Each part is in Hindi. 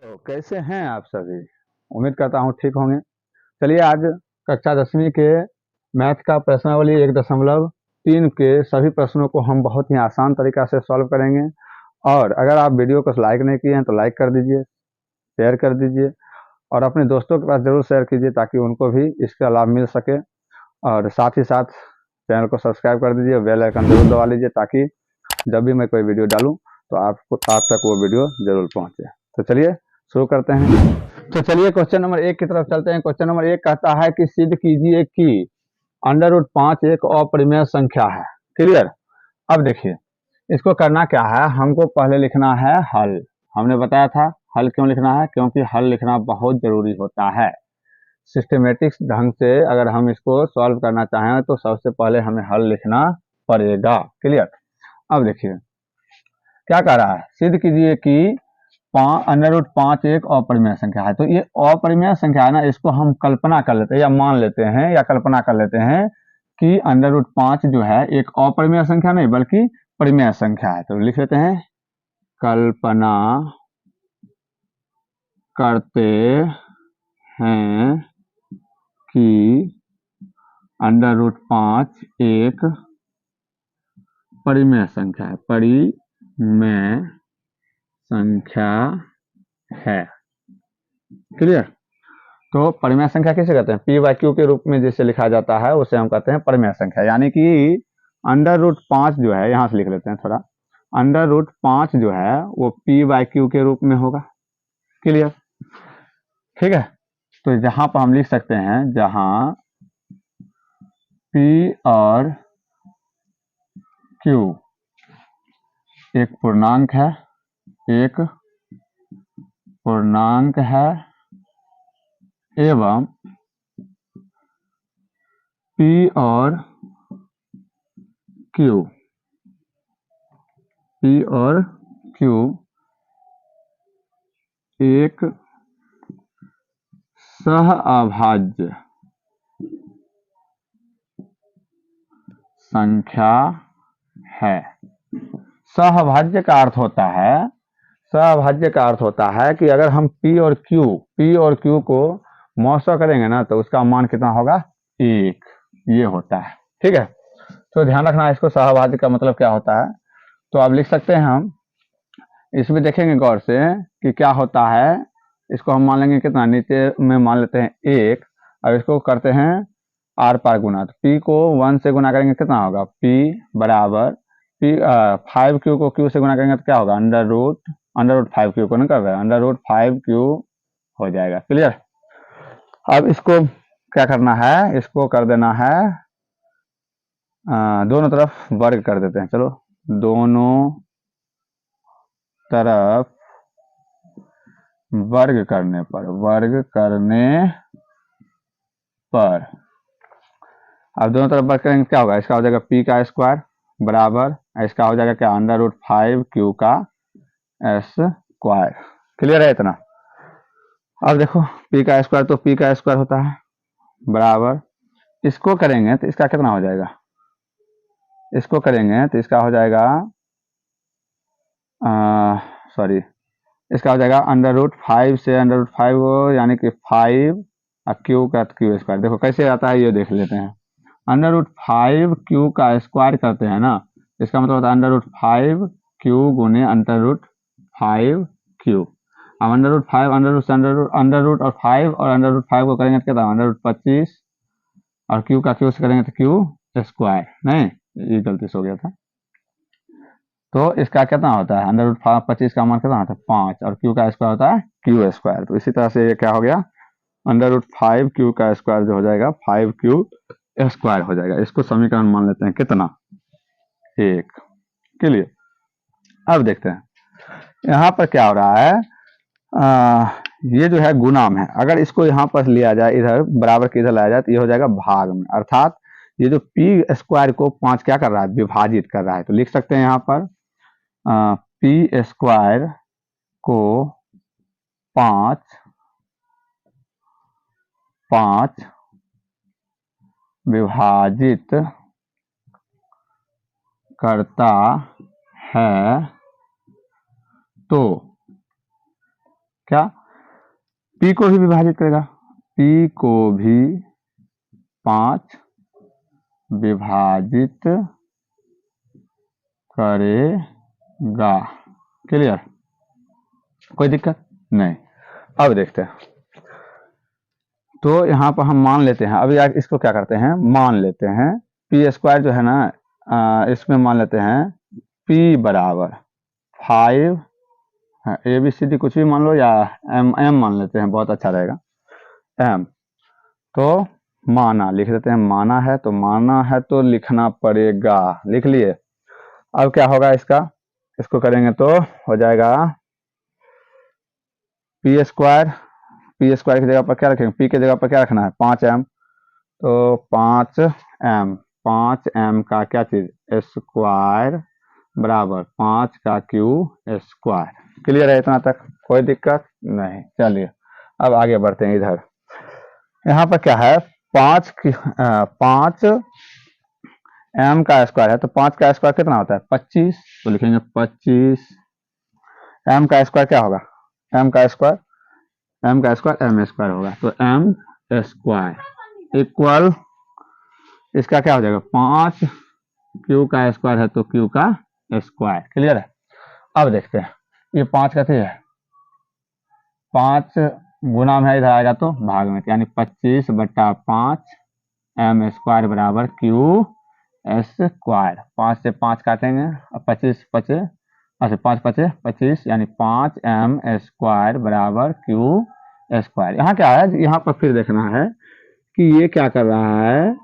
तो कैसे हैं आप सभी। उम्मीद करता हूँ ठीक होंगे। चलिए आज कक्षा 10वीं के मैथ का प्रश्नावली 1.3 के सभी प्रश्नों को हम बहुत ही आसान तरीका से सॉल्व करेंगे। और अगर आप वीडियो को लाइक नहीं किए हैं तो लाइक कर दीजिए, शेयर कर दीजिए और अपने दोस्तों के पास ज़रूर शेयर कीजिए ताकि उनको भी इसका लाभ मिल सके। और साथ ही साथ चैनल को सब्सक्राइब कर दीजिए, बेल आइकन जरूर दबा लीजिए ताकि जब भी मैं कोई वीडियो डालूं तो आप तक वो वीडियो जरूर पहुंचे। तो चलिए शुरू करते हैं। तो चलिए क्वेश्चन नंबर 1 की तरफ चलते हैं। क्वेश्चन नंबर 1 कहता है कि सिद्ध कीजिए कि √5 एक अपरिमेय संख्या है। क्लियर। अब देखिए इसको करना क्या है, हमको पहले लिखना है हल। हमने बताया था हल क्यों लिखना है, क्योंकि हल लिखना बहुत जरूरी होता है। सिस्टमेटिक ढंग से अगर हम इसको सॉल्व करना चाहें तो सबसे पहले हमें हल लिखना पड़ेगा। क्लियर। अब देखिए क्या कह रहा है, सिद्ध कीजिए कि √5 एक अपरिमेय संख्या है। तो ये अपरिमेय संख्या है ना, इसको हम कल्पना कर लेते हैं या मान लेते हैं या कल्पना कर लेते हैं कि √5 जो है एक अपरिमेय संख्या नहीं बल्कि परिमेय संख्या है। तो लिख लेते हैं कल्पना करते हैं कि √5 एक परिमेय संख्या है, परिमेय संख्या है। क्लियर। तो परिमेय संख्या किसे कहते हैं, p/q के रूप में जिसे लिखा जाता है उसे हम कहते हैं परिमेय संख्या। यानी कि √5 जो है, यहां से लिख लेते हैं थोड़ा, √5 जो है वो p/q के रूप में होगा। क्लियर। ठीक है। तो जहां पर हम लिख सकते हैं, जहां p और q एक पूर्णांक है, एक पूर्णांक है एवं p और q एक सहअभाज्य संख्या है। सहअभाज्य का अर्थ होता है, सहअभाज्य का अर्थ होता है कि अगर हम p और q को मौसा करेंगे ना तो उसका मान कितना होगा, 1। ये होता है। ठीक है। तो ध्यान रखना इसको, सहअभाज्य का मतलब क्या होता है। तो आप लिख सकते हैं, हम इसमें देखेंगे गौर से कि क्या होता है। इसको हम मान लेंगे कितना, नीचे में मान लेते हैं 1। अब इसको करते हैं आर पार गुना। तो p को 1 से गुना करेंगे कितना होगा, p बराबर 5q को q से गुना करेंगे तो क्या होगा, √5q को नहीं कर रहे हैं, √5q हो जाएगा। क्लियर। अब इसको क्या करना है, इसको कर देना है दोनों तरफ वर्ग कर देते हैं। चलो दोनों तरफ वर्ग करने पर अब दोनों तरफ वर्ग करेंगे क्या होगा, इसका हो जाएगा p का स्क्वायर बराबर, इसका हो जाएगा क्या, √5q का स्क्वायर। क्लियर है इतना। अब देखो p का स्क्वायर तो p का स्क्वायर होता है बराबर, इसको करेंगे तो इसका कितना हो जाएगा, इसको करेंगे तो इसका हो जाएगा सॉरी, इसका हो जाएगा √5 से √5 यानी कि 5 और q का q स्क्वायर। देखो कैसे आता है ये देख लेते हैं। √5q का स्क्वायर करते हैं ना, इसका मतलब होता है √5q गुने √5q। अब √5 अंडर रूट और 5 और √5 को करेंगे तो क्या था, √25 और q का q से करेंगे तो q स्क्वायर। नहीं, ये गलती से हो गया था। तो इसका कितना होता है, √25 का मान कितना होता है, 5 और q का स्क्वायर होता है q स्क्वायर। तो इसी तरह से ये क्या हो गया, √5q का स्क्वायर जो हो जाएगा 5q स्क्वायर हो जाएगा। इसको समीकरण मान लेते हैं कितना, 1। क्लियर। अब देखते हैं यहाँ पर क्या हो रहा है, ये जो है गुना में है, अगर इसको यहाँ पर लिया जाए, इधर बराबर के इधर लाया जाए तो ये हो जाएगा भाग में, अर्थात ये जो p स्क्वायर को 5 क्या कर रहा है, विभाजित कर रहा है। तो लिख सकते हैं यहाँ पर p स्क्वायर को 5 विभाजित करता है तो क्या, पी को भी विभाजित करेगा, पी को भी 5 विभाजित करेगा। क्लियर, कोई दिक्कत नहीं। अब देखते हैं, तो यहाँ पर हम मान लेते हैं, अभी इसको क्या करते हैं, मान लेते हैं पी स्क्वायर जो है ना, इसमें मान लेते हैं पी बराबर 5, ए बी सी डी कुछ भी मान लो, या एम मान लेते हैं, बहुत अच्छा रहेगा, एम। तो माना लिख देते हैं, माना है तो माना है तो लिखना पड़ेगा, लिख लिए। अब क्या होगा इसका, इसको करेंगे तो हो जाएगा पी स्क्वायर, पी स्क्वायर की जगह पर क्या रखेंगे, पी की जगह पर क्या रखना है, 5m, तो 5m, 5m का क्या चीज स्क्वायर बराबर 5 का क्यू स्क्वायर। क्लियर है इतना तक, कोई दिक्कत नहीं। चलिए अब आगे बढ़ते हैं इधर, यहाँ पर क्या है, 5 m का स्क्वायर है, तो 5 का स्क्वायर कितना होता है, 25, तो लिखेंगे 25, m का स्क्वायर क्या होगा, m का स्क्वायर m स्क्वायर होगा, तो m स्क्वायर इक्वल इसका क्या हो जाएगा, 5 क्यू का स्क्वायर है तो क्यू का स्क्वायर। क्लियर है। अब देखते हैं, ये 5 का है, 5 गुना में है, इधर आएगा तो भाग में, यानी 25/5 m स्क्वायर बराबर क्यू स्क्वायर। 5 से 5 काटेंगे, अब 25 बचे, अच्छा 5 बचे 25, यानी 5m स्क्वायर बराबर क्यू स्क्वायर। यहाँ क्या है, यहाँ पर फिर देखना है कि ये क्या कर रहा है,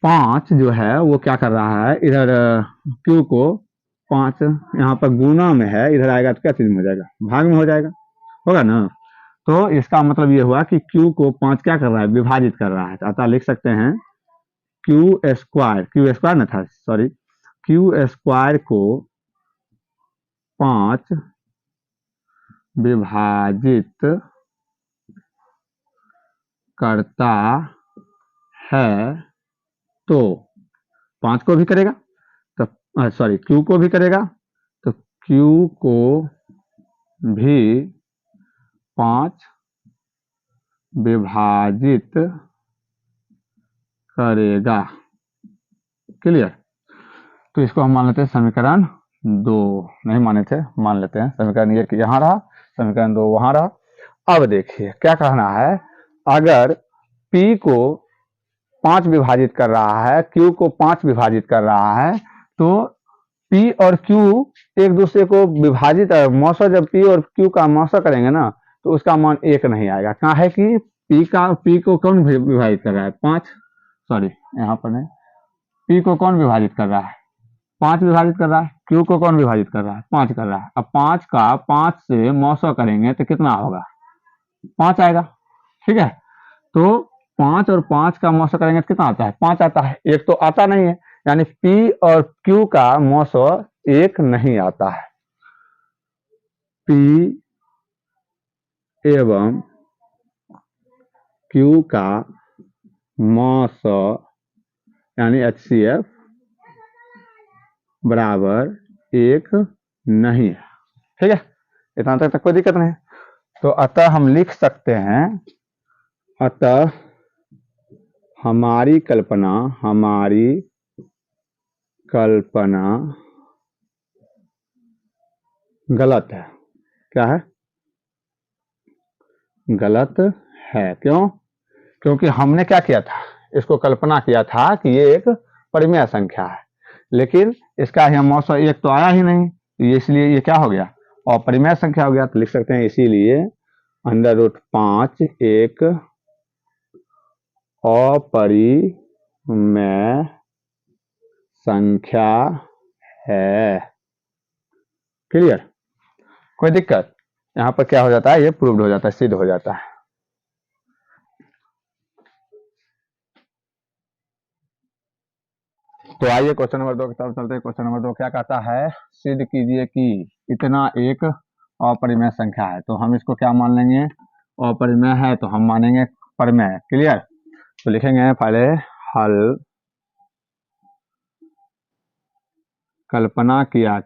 5 जो है वो क्या कर रहा है, इधर क्यू को 5 यहाँ पर गुना में है, इधर आएगा तो क्या चीज में हो जाएगा, भाग में हो जाएगा, होगा ना। तो इसका मतलब ये हुआ कि क्यू को 5 क्या कर रहा है, विभाजित कर रहा है, अतः लिख सकते हैं क्यू स्क्वायर ना था, सॉरी, क्यू स्क्वायर को 5 विभाजित करता है, तो 5 को भी करेगा, तो सॉरी क्यू को भी करेगा, तो क्यू को भी 5 विभाजित करेगा। क्लियर, तो इसको हम मान लेते हैं समीकरण 2, नहीं माने थे, मान लेते हैं समीकरण 1 यहाँ रहा, समीकरण 2 वहां रहा। अब देखिए क्या कहना है, अगर P को 5 विभाजित कर रहा है, Q को 5 विभाजित कर रहा है, तो P और Q एक दूसरे को विभाजित, मौसा जब P और Q का मौसा करेंगे ना, तो उसका मान 1 नहीं आएगा। कहाँ है कि P को कौन विभाजित कर रहा है, 5, सॉरी यहाँ पर नहीं, P को कौन विभाजित कर रहा है, 5 विभाजित कर रहा है, Q को कौन विभाजित कर रहा है, 5 कर रहा है। अब 5 का 5 से मौसा करेंगे तो कितना होगा, 5 आएगा। ठीक है, तो 5 और 5 का मौसा करेंगे तो कितना आता है, 5 आता है, एक तो आता नहीं है, यानी P और Q का मौसा 1 नहीं आता है। P एवं Q का मौसा यानी HCF बराबर 1 नहीं है। ठीक है, इतना तक कोई दिक्कत नहीं। तो अतः हम लिख सकते हैं, अतः हमारी कल्पना गलत है। क्या है, गलत है। क्यों, क्योंकि हमने क्या किया था, इसको कल्पना किया था कि ये एक परिमेय संख्या है, लेकिन इसका यहाँ मौसा 1 तो आया ही नहीं, तो इसलिए ये क्या हो गया, अपरिमेय संख्या हो गया। तो लिख सकते हैं इसीलिए √5 एक अपरिमेय संख्या है। क्लियर, कोई दिक्कत, यहाँ पर क्या हो जाता है, ये प्रूव्ड हो जाता है, सिद्ध हो जाता है। तो आइए क्वेश्चन नंबर 2 की तरफ चलते हैं। क्वेश्चन नंबर 2 क्या कहता है, सिद्ध कीजिए कि इतना एक अपरिमेय संख्या है। तो हम इसको क्या मान लेंगे, अपरिमेय है तो हम मानेंगे परिमेय। क्लियर, तो लिखेंगे पहले हल, कल्पना किया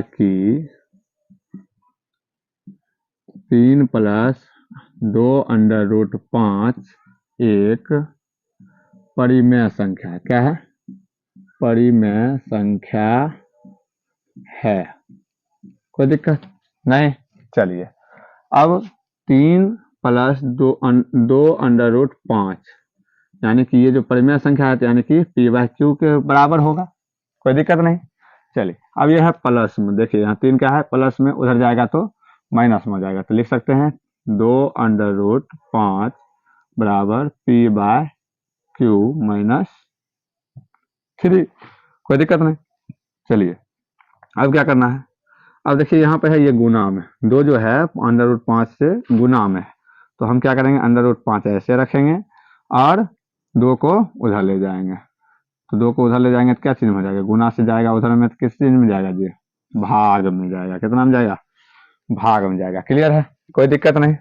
कि 3 प्लस 2 अंडर रूट 5 एक परिमेय संख्या है। क्या है? परिमेय संख्या है। कोई दिक्कत नहीं। चलिए अब 3 प्लस 2 अंडर रूट 5 यानी कि ये जो परिमेय संख्या है यानी कि p/q के बराबर होगा। कोई दिक्कत नहीं। चलिए अब ये है प्लस में, देखिए यहाँ 3 क्या है प्लस में, उधर जाएगा तो माइनस में हो जाएगा, तो लिख सकते हैं 2 अंडर रूट 5 बराबर p/q माइनस 3। कोई दिक्कत नहीं। चलिए अब क्या करना है, अब देखिए यहाँ पे है ये गुना में, 2 जो है अंडर रूट 5 से गुना में, तो हम क्या करेंगे अंडर रूट 5 ऐसे रखेंगे और 2 को उधर ले जाएंगे, तो 2 को उधर ले जाएंगे तो क्या चिन्ह हो जाएगा, गुना से जाएगा उधर में तो किस चिन्ह में जाएगा जी, भाग में जाएगा। कितना में जाएगा? भाग में जाएगा। क्लियर है? कोई दिक्कत नहीं।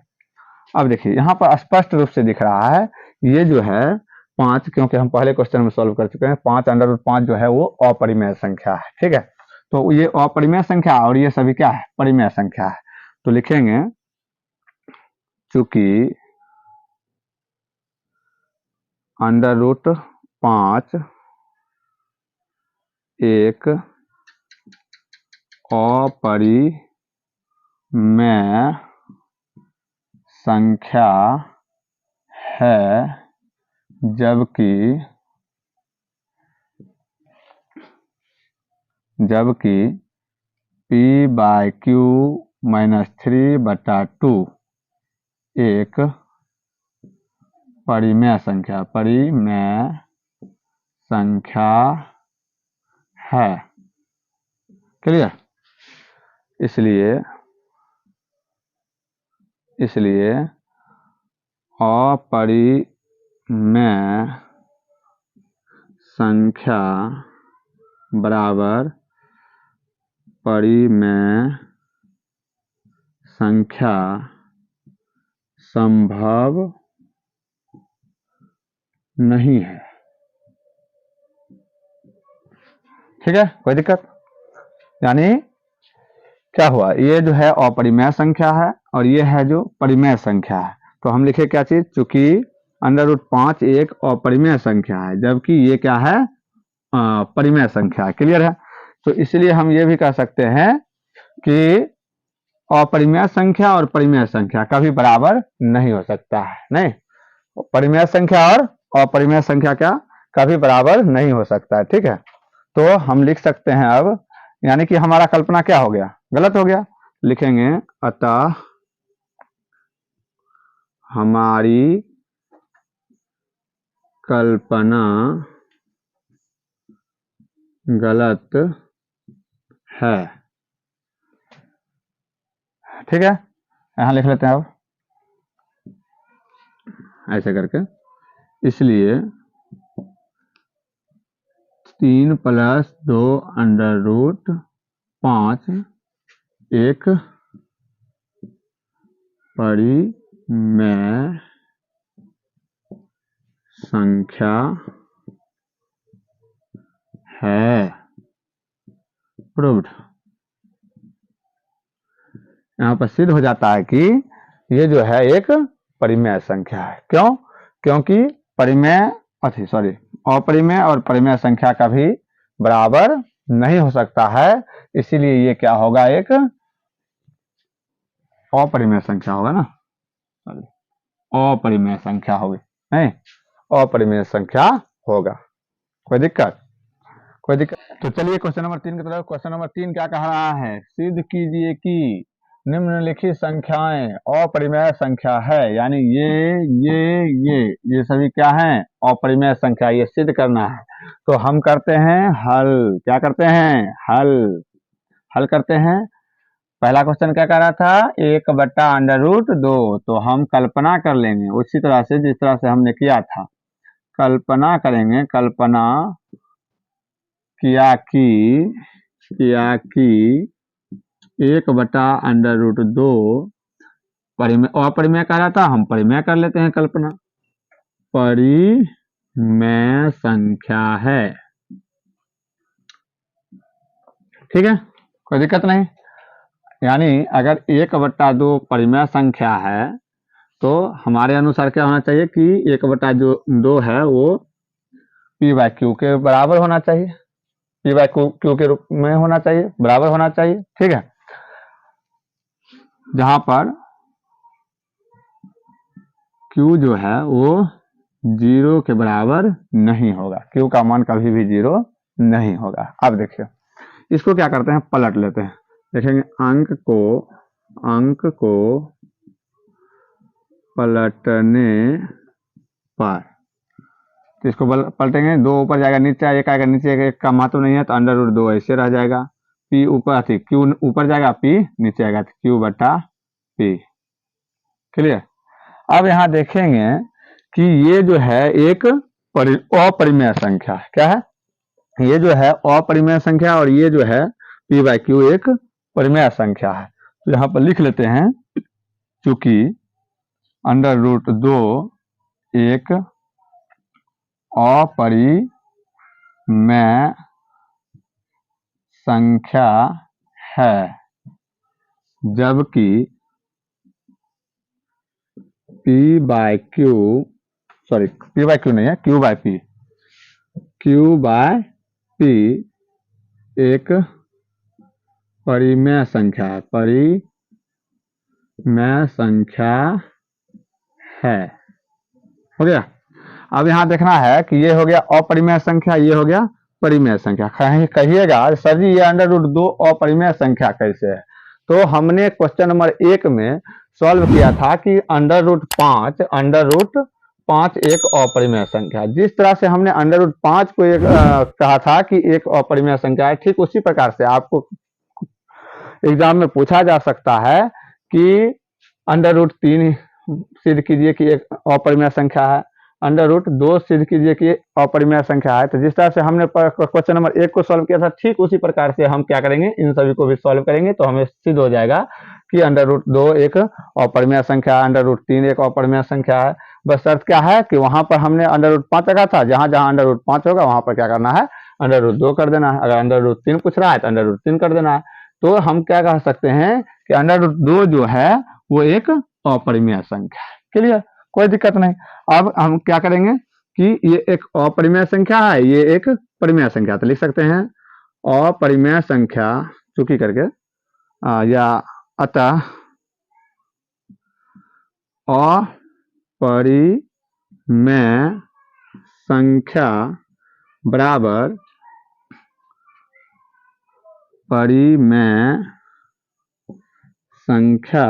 अब देखिए यहाँ पर स्पष्ट रूप से दिख रहा है ये जो है 5, क्योंकि हम पहले क्वेश्चन में सॉल्व कर चुके हैं, 5 अंडर रूट 5 जो है वो अपरिमेय संख्या है। ठीक है, तो ये अपरिमेय संख्या और ये सभी क्या है? परिमेय संख्या है। तो लिखेंगे चूंकि अंडर रूट 5 एक अपरिमेय संख्या है, जबकि p/q माइनस 3/2 एक परिमेय संख्या है। क्लियर? इसलिए अपरिमेय संख्या बराबर परिमेय संख्या संभव नहीं है। ठीक है, कोई दिक्कत? यानी क्या हुआ, ये जो है अपरिमेय संख्या है और ये है जो परिमेय संख्या है, तो हम लिखे क्या चीज, चूंकि अंडर रूट 5 एक अपरिमेय संख्या है जबकि ये क्या है, परिमेय संख्या है। क्लियर है? तो इसलिए हम ये भी कह सकते हैं कि अपरिमेय संख्या और परिमेय संख्या कभी बराबर नहीं हो सकता है। नहीं, परिमेय संख्या और अपरिमेय संख्या क्या कभी बराबर नहीं हो सकता है। ठीक है, तो हम लिख सकते हैं अब, यानी कि हमारा कल्पना क्या हो गया, गलत हो गया। लिखेंगे अतः हमारी कल्पना गलत है। ठीक है, यहां लिख लेते हैं अब ऐसे करके। इसलिए 3 प्लस 2 अंडर रूट 5 एक परिमेय संख्या है। प्रूव्ड। यहाँ पर सिद्ध हो जाता है कि ये जो है एक परिमेय संख्या है। क्यों? क्योंकि अपरिमेय और परिमेय संख्या का भी बराबर नहीं हो सकता है, इसीलिए ये क्या होगा, एक अपरिमेय संख्या होगा ना, अपरिमेय संख्या होगी, नहीं अपरिमेय संख्या होगा। कोई दिक्कत? कोई दिक्कत? तो चलिए क्वेश्चन नंबर 3 की तरफ। क्वेश्चन नंबर 3 क्या कह रहा है, सिद्ध कीजिए कि निम्नलिखित संख्याएं अपरिमेय संख्या है, यानी ये सभी क्या हैं, अपरिमेय संख्या, ये सिद्ध करना है। तो हम करते हैं हल। क्या करते हैं? हल करते हैं। पहला क्वेश्चन क्या कह रहा था, 1/√2, तो हम कल्पना कर लेंगे उसी तरह से जिस तरह से हमने किया था, कल्पना करेंगे। कल्पना किया कि 1/√2 अपरिमेय कह रहा था, हम परिमेय कर लेते हैं। कल्पना परिमेय संख्या है। ठीक है, कोई दिक्कत नहीं। यानी अगर 1/2 परिमेय संख्या है तो हमारे अनुसार क्या होना चाहिए कि 1/2 है वो p/q के बराबर होना चाहिए, p/q के रूप में होना चाहिए, बराबर होना चाहिए। ठीक है, जहां पर q जो है वो 0 के बराबर नहीं होगा, q का मान कभी भी 0 नहीं होगा। अब देखिए इसको क्या करते हैं, पलट लेते हैं। देखेंगे अंक को पलटने पर, तो इसको पलटेंगे, 2 ऊपर जाएगा, नीचे एक आएगा, नीचे एक का महत्व नहीं है तो √2 ऐसे रह जाएगा। p ऊपर थी, q ऊपर जाएगा, p नीचे आएगा, q/p। क्लियर। अब यहाँ देखेंगे कि ये जो है एक अपरिमेय संख्या, क्या है, ये जो है अपरिमेय संख्या और ये जो है p/q एक परिमेय संख्या है। तो यहाँ पर लिख लेते हैं, चूंकि √2 एक अपरिमेय संख्या है, जबकि p/q नहीं है, q/p एक परिमेय संख्या है। हो गया। अब यहाँ देखना है कि ये हो गया अपरिमेय संख्या, ये हो गया परिमेय संख्या। कहिएगा सर जी ये √2 अपरिमेय संख्या कैसे है, तो हमने क्वेश्चन नंबर 1 में सॉल्व किया था कि √5 एक अपरिमेय संख्या। जिस तरह से हमने √5 को कहा था कि एक अपरिमेय संख्या है, ठीक उसी प्रकार से आपको एग्जाम में पूछा जा सकता है कि √3 सिद्ध कीजिए कि एक अपरिमेय संख्या है, √2 सिद्ध कीजिए कि अपरिमेय संख्या है। तो जिस तरह से हमने क्वेश्चन नंबर 1 को सॉल्व किया था, ठीक उसी प्रकार से हम क्या करेंगे, इन सभी को भी सॉल्व करेंगे तो हमें सिद्ध हो जाएगा कि √2 एक अपरिमेय संख्या है, √3 एक अपरिमेय संख्या है। बस शर्त क्या है कि वहां पर हमने √5 रखा था, जहां जहां √5 होगा वहां पर क्या करना है, √2 कर देना है। अगर √3 पूछ रहा है तो √3 कर देना है। तो हम क्या कह सकते हैं कि √2 जो है वो एक अपरिमेय संख्या है। क्लियर, कोई दिक्कत नहीं। अब हम क्या करेंगे कि ये एक अपरिमेय संख्या है, ये एक परिमेय संख्या, तो लिख सकते हैं अपरिमेय संख्या चूंकि करके या अतः अपरिमेय संख्या बराबर परिमेय संख्या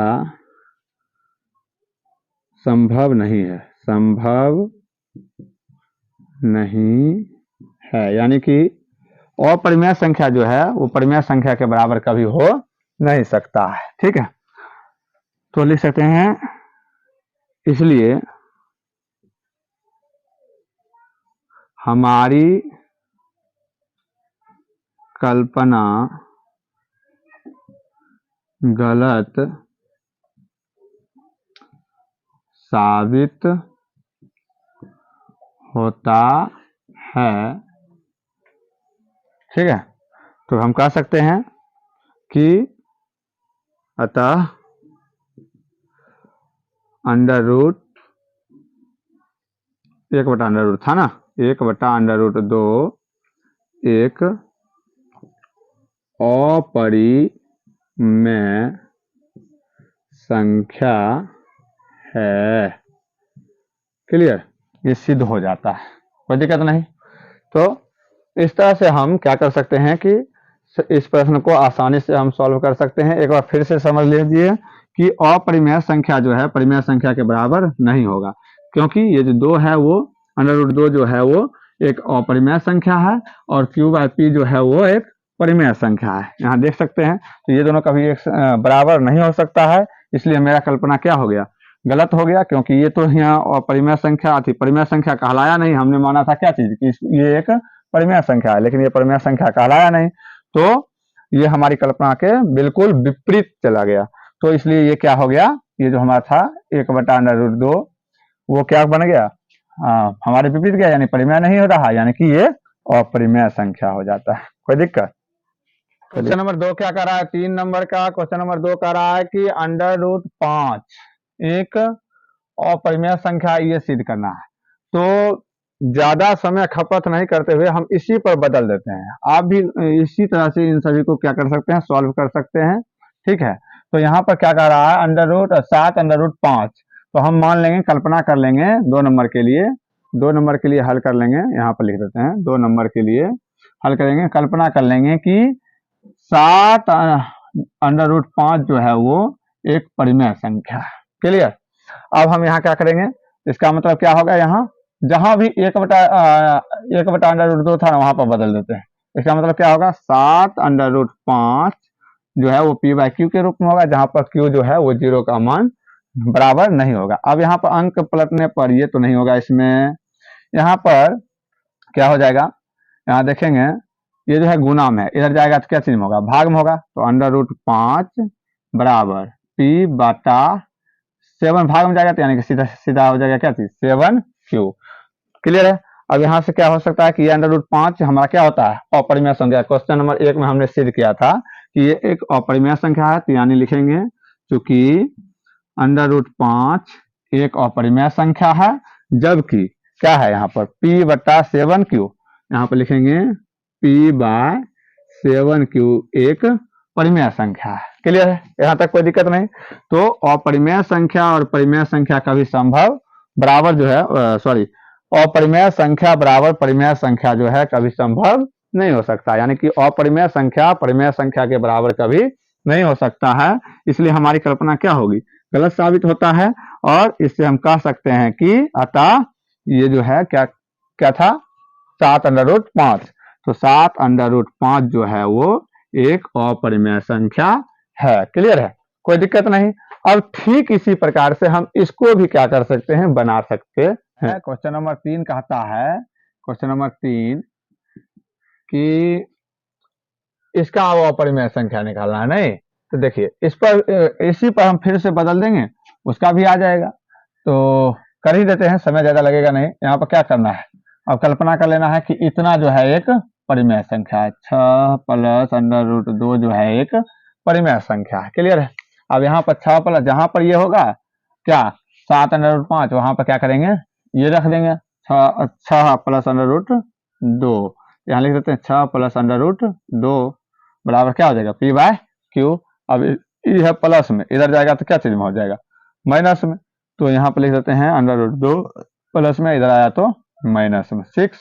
संभव नहीं है, यानी कि अपरिमेय संख्या जो है वो परिमेय संख्या के बराबर कभी हो नहीं सकता है। ठीक है, तो लिख सकते हैं इसलिए हमारी कल्पना गलत साबित होता है। ठीक है, तो हम कह सकते हैं कि अतः √1 था ना, 1/√2 एक अपरिमेय संख्या है। क्लियर, ये सिद्ध हो जाता है, कोई दिक्कत नहीं। तो इस तरह से हम क्या कर सकते हैं कि इस प्रश्न को आसानी से हम सॉल्व कर सकते हैं। एक बार फिर से समझ लीजिए कि अपरिमेय संख्या जो है परिमेय संख्या के बराबर नहीं होगा, क्योंकि ये जो 2 है वो √2 जो है वो एक अपरिमेय संख्या है और q/p जो है वो एक परिमेय संख्या है। यहाँ देख सकते हैं तो ये दोनों कभी एक बराबर नहीं हो सकता है, इसलिए मेरा कल्पना क्या हो गया, गलत हो गया, क्योंकि ये तो यहाँ परिमेय संख्या थी, परिमेय संख्या कहलाया नहीं। हमने माना था क्या चीज कि ये एक परिमेय संख्या है, लेकिन ये परिमेय संख्या कहलाया नहीं, तो ये हमारी कल्पना के बिल्कुल विपरीत चला गया। तो इसलिए ये क्या हो गया, ये जो हमारा था 1/√2 वो क्या बन गया, हमारे विपरीत गया, यानी परिमेय नहीं हो रहा, यानी कि ये अपरिमेय संख्या हो जाता है। कोई दिक्कत क्वेश्चन नंबर 2 क्या कर रहा है, 3 नंबर का क्वेश्चन नंबर 2 कह रहा है कि √5 एक अपरिमेय संख्या है, ये सिद्ध करना है। तो ज्यादा समय खपत नहीं करते हुए हम इसी पर बदल देते हैं। आप भी इसी तरह से इन सभी को क्या कर सकते हैं, सॉल्व कर सकते हैं। ठीक है, तो यहाँ पर क्या कह रहा है, √7 √5। तो हम मान लेंगे, कल्पना कर लेंगे 2 नंबर के लिए, 2 नंबर के लिए हल कर लेंगे। यहाँ पर लिख देते हैं 2 नंबर के लिए हल करेंगे, कल्पना कर लेंगे कि 7 √5 जो है वो एक परिमेय संख्या है। क्लियर। अब हम यहाँ क्या करेंगे, इसका मतलब क्या होगा, यहाँ जहां भी 1 बटा √2 था वहां पर बदल देते हैं। इसका मतलब क्या होगा, 7 √5 जो है वो p/q के रूप में होगा, जहां पर q जो है वो 0 का मान बराबर नहीं होगा। अब यहाँ पर अंक पलटने पर ये तो नहीं होगा, इसमें यहाँ पर क्या हो जाएगा, यहाँ देखेंगे ये जो है गुना में है, इधर जाएगा तो क्या चीज में होगा, भाग में होगा। तो √5 बराबर p/7 भाग में जाएगा, तो यानी कि सीधा सीधा हो जाएगा क्या चीज, 7q। क्लियर है। अब यहाँ से क्या हो सकता है कि ये √5 हमारा क्या होता है, अपरिमेय संख्या। क्वेश्चन नंबर 1 में हमने सिद्ध किया था कि ये एक अपरिमेय संख्या है, तो यानी लिखेंगे चूंकि √5 एक अपरिमेय संख्या है, जबकि क्या है यहाँ पर p/7q, यहाँ पर लिखेंगे p/7q एक परिमेय संख्या है। क्लियर है, यहाँ तक कोई दिक्कत नहीं। तो अपरिमेय संख्या और परिमेय संख्या का भी संभव बराबर जो है अपरिमेय संख्या बराबर परिमेय संख्या जो है कभी संभव नहीं हो सकता, यानी कि अपरिमेय संख्या परिमेय संख्या के बराबर कभी नहीं हो सकता है। इसलिए हमारी कल्पना क्या होगी, गलत साबित होता है। और इससे हम कह सकते हैं कि अतः ये जो है क्या क्या था, 7 √5। तो 7 √5 जो है वो एक अपरिमेय संख्या है। क्लियर है, कोई दिक्कत नहीं। अब ठीक इसी प्रकार से हम इसको भी क्या कर सकते हैं, बना सकते हैं। क्वेश्चन नंबर 3 कहता है, क्वेश्चन नंबर 3 कि इसका अपरिमेय संख्या निकालना है। नहीं तो देखिए इस पर, इसी पर हम फिर से बदल देंगे, उसका भी आ जाएगा। तो कर ही देते हैं, समय ज्यादा लगेगा नहीं। यहाँ पर क्या करना है, अब कल्पना कर लेना है कि इतना जो है एक परिमेय संख्या है, 6 + √2 जो है एक परिमेय संख्या है। क्लियर है। अब यहाँ पर 6 प्लस, जहां पर ये होगा क्या 7 √5, वहां पर क्या करेंगे, ये रख देंगे 6 + √2, यहाँ लिख देते हैं 6 + √2 बराबर क्या हो जाएगा, p/q। अब ये है प्लस में, इधर जाएगा तो क्या चीज में हो जाएगा, माइनस में। तो यहाँ पर लिख देते हैं √2 प्लस में, इधर आया तो माइनस में 6।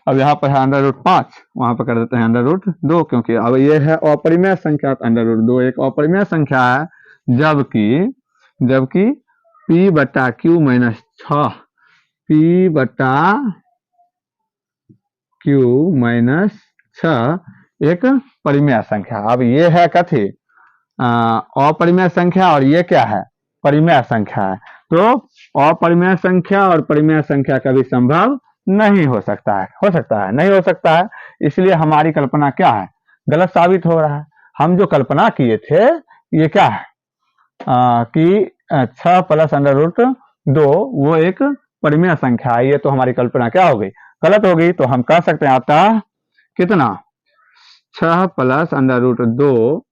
अब यहाँ पर है √5, वहां पर कर देते हैं √2, क्योंकि अब ये है अपरिमेय संख्या, √2 एक अपरिमेय संख्या है, जबकि p/q - 6 p/q - 6 एक परिमेय संख्या। अब ये है कथी, अपरिमेय संख्या, और ये क्या है, परिमेय संख्या है। तो अपरिमेय संख्या और परिमेय संख्या कभी संभव नहीं हो सकता है, नहीं हो सकता है। इसलिए हमारी कल्पना क्या है, गलत साबित हो रहा है। हम जो कल्पना किए थे ये क्या है, कि 6 + √2 वो एक परिमेय संख्या है, ये तो हमारी कल्पना क्या हो गई, गलत हो गई। तो हम कह सकते हैं अतः कितना, 6 + √2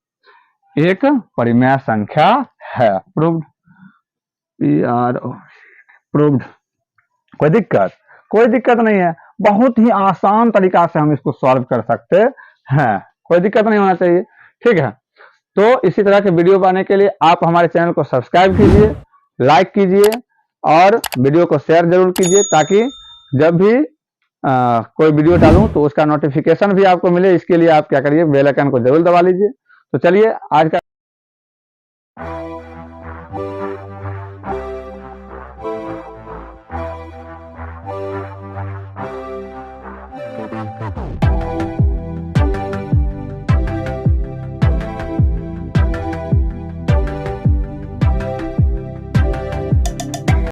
एक परिमेय संख्या है। Proved, proved. कोई दिक्कत नहीं है, बहुत ही आसान तरीका से हम इसको सॉल्व कर सकते हैं, कोई दिक्कत नहीं होना चाहिए। ठीक है, तो इसी तरह के वीडियो पाने के लिए आप हमारे चैनल को सब्सक्राइब कीजिए, लाइक कीजिए और वीडियो को शेयर जरूर कीजिए, ताकि जब भी कोई वीडियो डालूं तो उसका नोटिफिकेशन भी आपको मिले। इसके लिए आप क्या करिए, बेल आइकन को जरूर दबा लीजिए। तो चलिए आज का